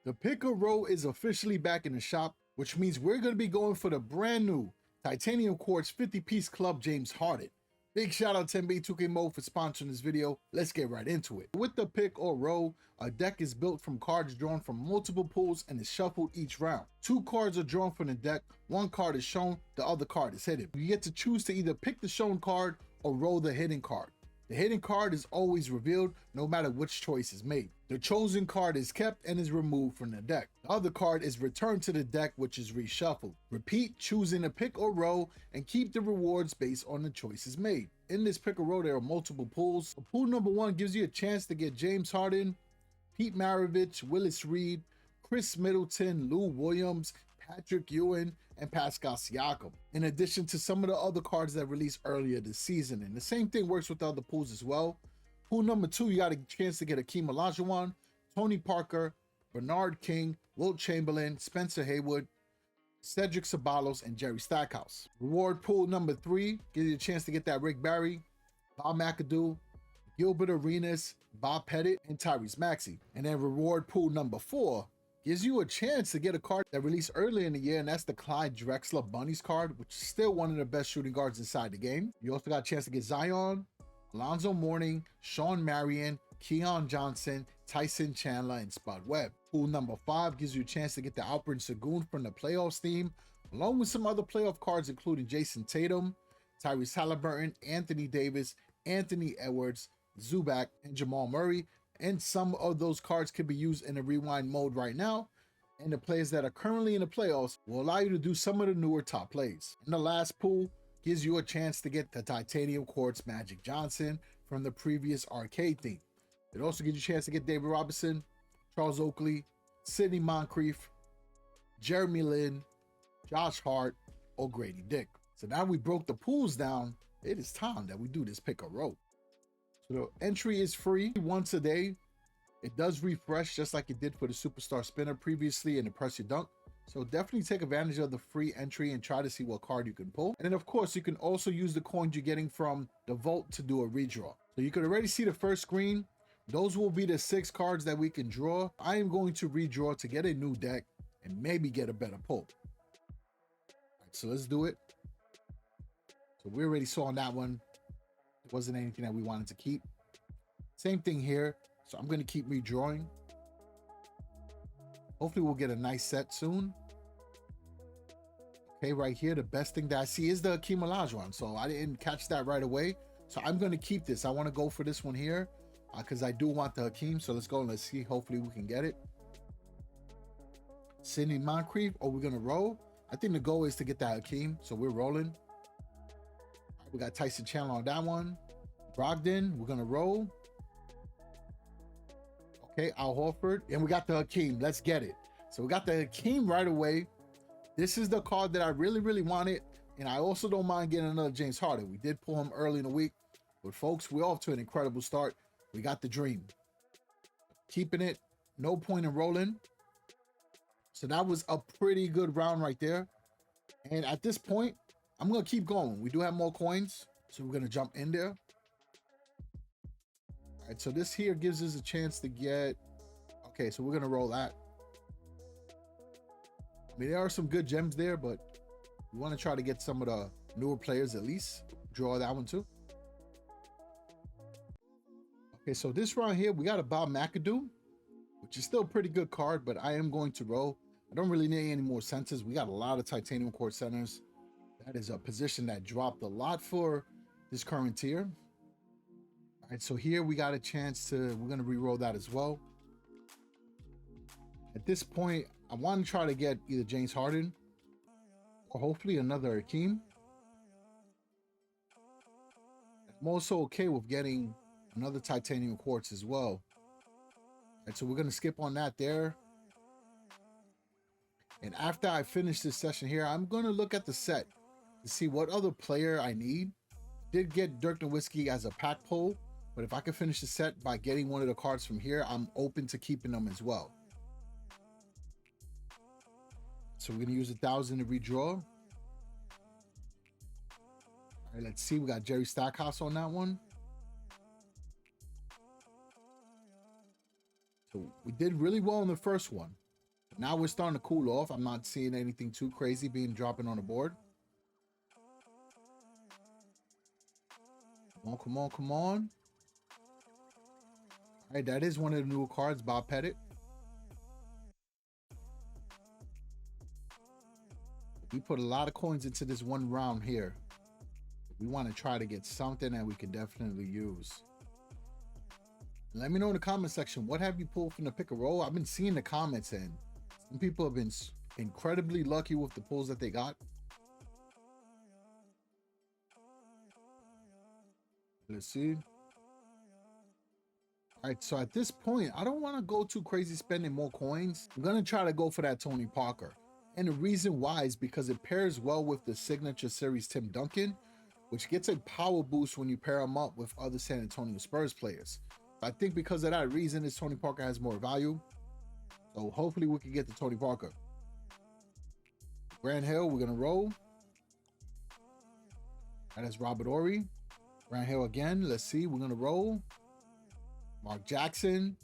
The pick or roll is officially back in the shop, which means we're going to be going for the brand new Titanium Quartz 50-piece club James Harden. Big shout out to NBA 2K Mode for sponsoring this video. Let's get right into it. With the pick or roll, a deck is built from cards drawn from multiple pools and is shuffled each round. 2 cards are drawn from the deck, 1 card is shown, the other card is hidden. You get to choose to either pick the shown card or roll the hidden card. The hidden card is always revealed no matter which choice is made. The chosen card is kept and is removed from the deck. The other card is returned to the deck, which is reshuffled. Repeat choosing a pick or roll and keep the rewards based on the choices made. In this pick or roll, there are multiple pools. Pool number 1 gives you a chance to get James Harden, Pete Maravich, Willis Reed, Chris Middleton, Lou Williams, Patrick Ewing, and Pascal Siakam, in addition to some of the other cards that released earlier this season. And the same thing works with the other pools as well. Pool number 2, you got a chance to get Hakeem Olajuwon, Tony Parker, Bernard King, Wilt Chamberlain, Spencer Haywood, Cedric Ceballos, and Jerry Stackhouse. Reward pool number 3 gives you a chance to get that Rick Barry, Bob McAdoo, Gilbert Arenas, Bob Pettit, and Tyrese Maxey. And then reward pool number 4 gives you a chance to get a card that released earlier in the year, and that's the Clyde Drexler Bunnies card, which is still one of the best shooting guards inside the game. You also got a chance to get Zion, Alonzo Mourning, Sean Marion, Keon Johnson, Tyson Chandler, and Spud Webb. Pool number 5 gives you a chance to get the Alperen Segun from the playoffs team, along with some other playoff cards including Jason Tatum, Tyrese Halliburton, Anthony Davis, Anthony Edwards, Zubac, and Jamal Murray. And some of those cards can be used in a rewind mode right now, and the players that are currently in the playoffs will allow you to do some of the newer top plays. And the last pool gives you a chance to get the Titanium Quartz Magic Johnson from the previous arcade theme. It also gives you a chance to get David Robinson, Charles Oakley, Sidney Moncrief, Jeremy Lin, Josh Hart, or Grady Dick. So now we broke the pools down, it is time that we do this pick or roll. So the entry is free once a day. It does refresh just like it did for the Superstar Spinner previously in the Press Your Dunk. So definitely take advantage of the free entry and try to see what card you can pull. And then of course, you can also use the coins you're getting from the vault to do a redraw. So you can already see the first screen. Those will be the 6 cards that we can draw. I am going to redraw to get a new deck and maybe get a better pull. All right, so let's do it. So we already saw on that one, it wasn't anything that we wanted to keep. Same thing here. So I'm going to keep redrawing. Hopefully we'll get a nice set soon. Okay, right here, the best thing that I see is the Hakeem Olajuwon. So I didn't catch that right away. So I'm going to keep this. I want to go for this one here because I do want the Hakeem. So let's go and let's see. Hopefully we can get it. Sidney Moncrief. Oh, we're going to roll. I think the goal is to get that Hakeem. So we're rolling. We got Tyson Chandler on that one. Brogdon, we're going to roll. Okay, Al Horford. And we got the Hakeem. Let's get it. So we got the Hakeem right away. This is the card that I really wanted. And I also don't mind getting another James Harden. We did pull him early in the week. But folks, we're off to an incredible start. We got the dream. Keeping it. No point in rolling. So that was a pretty good round right there. And at this point, I'm going to keep going. We do have more coins. So we're going to jump in there. All right, so this here gives us a chance to get... Okay, so we're going to roll that. I mean, there are some good gems there, but we want to try to get some of the newer players at least. Draw that one too. Okay, so this round here, we got a Bob McAdoo, which is still a pretty good card, but I am going to roll. I don't really need any more centers. We got a lot of Titanium Quartz centers. That is a position that dropped a lot for this current tier. All right, so here we got a chance to, we're going to re-roll that as well. At this point, I want to try to get either James Harden or hopefully another Hakeem. I'm also okay with getting another Titanium Quartz as well. All right, so we're going to skip on that there. And after I finish this session here, I'm going to look at the set to see what other player I need. Did get Dirk Nowitzki as a pack pull, but if I can finish the set by getting one of the cards from here, I'm open to keeping them as well. So we're going to use 1,000 to redraw. All right, let's see. We got Jerry Stackhouse on that one. So we did really well in the first one. Now we're starting to cool off. I'm not seeing anything too crazy being dropping on the board. Come on, come on, come on. All right, that is one of the newer cards, Bob Pettit. We put a lot of coins into this one round here. We want to try to get something that we can definitely use. Let me know in the comment section, what have you pulled from the pick and roll? I've been seeing the comments, and some people have been incredibly lucky with the pulls that they got. Let's see. All right, so at this point, I don't want to go too crazy spending more coins. I'm going to try to go for that Tony Parker. And the reason why is because it pairs well with the Signature Series Tim Duncan, which gets a power boost when you pair him up with other San Antonio Spurs players. I think because of that reason, this Tony Parker has more value. So hopefully we can get the Tony Parker. Grant Hill, we're going to roll. That is Robert Horry. Grant Hill again. Let's see. We're going to roll. Mark Jackson.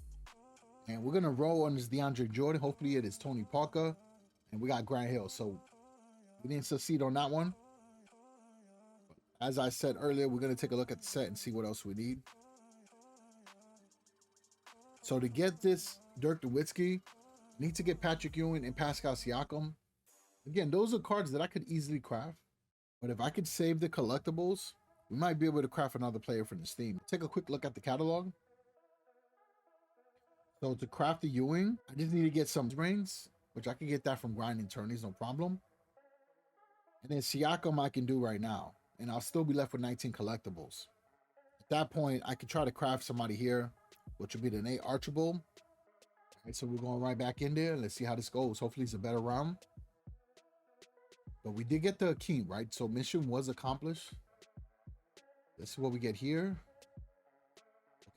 And we're going to roll on this DeAndre Jordan. Hopefully it is Tony Parker. And we got Grant Hill. So we didn't succeed on that one. But as I said earlier, we're going to take a look at the set and see what else we need. So to get this Dirk Nowitzki, need to get Patrick Ewing and Pascal Siakam. Again, those are cards that I could easily craft. But if I could save the collectibles, we might be able to craft another player from this team. Take a quick look at the catalog. So to craft the Ewing, I just need to get some rings, which I can get that from grinding tourneys, no problem. And then Siakam I can do right now. And I'll still be left with 19 collectibles. At that point, I could try to craft somebody here, which would be the Nate Archibald. All right, so we're going right back in there. Let's see how this goes. Hopefully it's a better round. But we did get the Hakeem, right? So mission was accomplished. This is what we get here.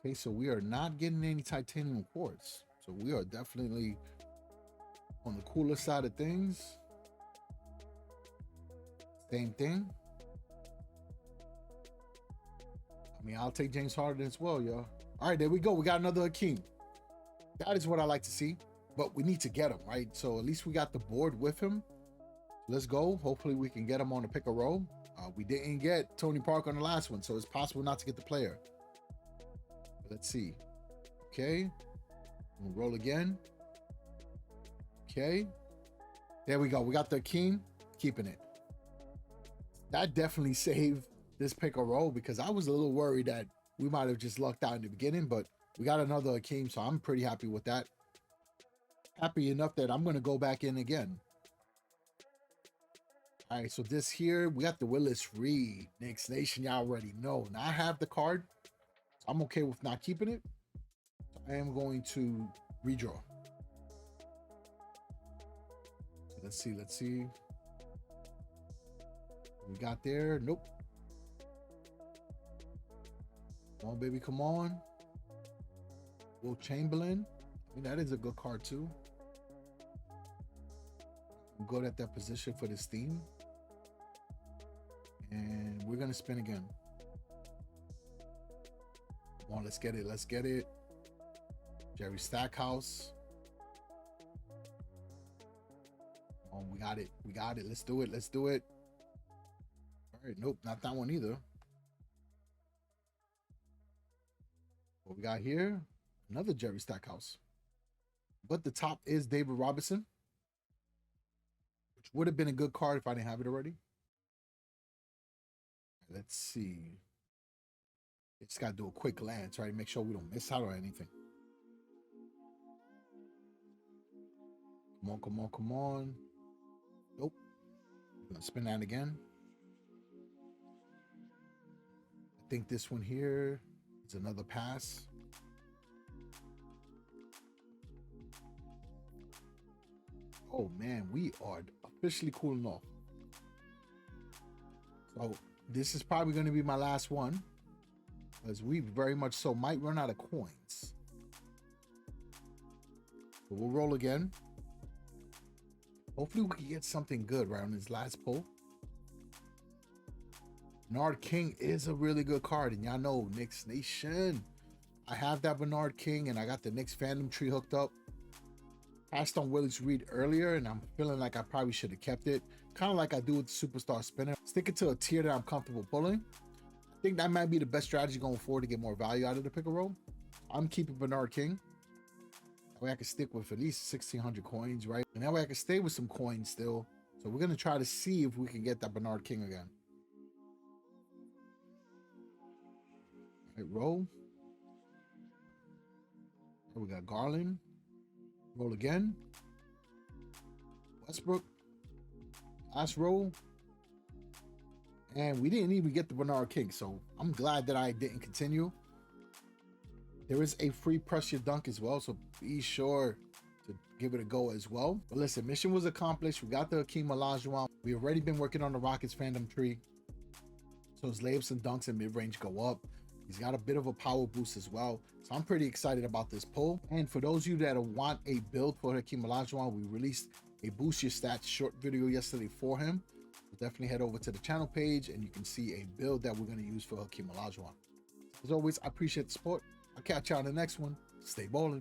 Okay, so we are not getting any titanium quartz. So we are definitely on the cooler side of things. Same thing. I mean, I'll take James Harden as well, y'all. All right, there we go. We got another Hakeem. That is what I like to see. But we need to get him, right? So at least we got the board with him. Let's go. Hopefully we can get him on the pick and roll. We didn't get Tony Parker on the last one, so it's possible not to get the player. Let's see. Okay. We'll roll again. Okay. There we go. We got the Hakeem. Keeping it. That definitely saved this pick and roll because I was a little worried that we might have just lucked out in the beginning, but we got another Hakeem, so I'm pretty happy with that. Happy enough that I'm going to go back in again. All right, so this here, we got the Willis Reed. Knicks Nation, y'all already know. Now I have the card. So I'm okay with not keeping it. So I am going to redraw. So let's see, let's see. We got there. Nope. Come on, baby, come on. Will Chamberlain. I mean, that is a good card, too. I'm good at that position for this team. And we're going to spin again. Come on, let's get it. Let's get it. Jerry Stackhouse. Come on, we got it. We got it. Let's do it. Let's do it. All right. Nope, not that one either. What we got here? Another Jerry Stackhouse. But the top is David Robinson, which would have been a good card if I didn't have it already. Let's see. Just got to do a quick glance, right? Make sure we don't miss out on anything. Come on, come on, come on. Nope. We're going to spin that again. I think this one here is another pass. Oh, man, we are officially cooling off. So this is probably going to be my last one, because we very much so might run out of coins. But we'll roll again. Hopefully we can get something good right on this last pull. Bernard King is a really good card, and y'all know, Knicks Nation, I have that Bernard King, and I got the Knicks fandom tree hooked up. Passed on Willis Reed earlier, and I'm feeling like I probably should have kept it. Kind of like I do with the Superstar Spinner. Stick it to a tier that I'm comfortable pulling. I think that might be the best strategy going forward to get more value out of the pick and roll. I'm keeping Bernard King. That way I can stick with at least 1,600 coins, right? And that way I can stay with some coins still. So we're going to try to see if we can get that Bernard King again. All right, roll. Here we got Garland. Roll again. Westbrook. Last roll. And we didn't even get the Bernard King, so I'm glad that I didn't continue. There is a free press your dunk as well, so be sure to give it a go as well. But listen, mission was accomplished. We got the Hakeem Olajuwon. We've already been working on the Rockets fandom tree, so his layups and dunks and mid-range go up. He's got a bit of a power boost as well. So I'm pretty excited about this pull. And for those of you that want a build for Hakeem Olajuwon, we released a Boost Your Stats short video yesterday for him. So definitely head over to the channel page and you can see a build that we're going to use for Hakeem Olajuwon. As always, I appreciate the support. I'll catch you on the next one. Stay ballin'.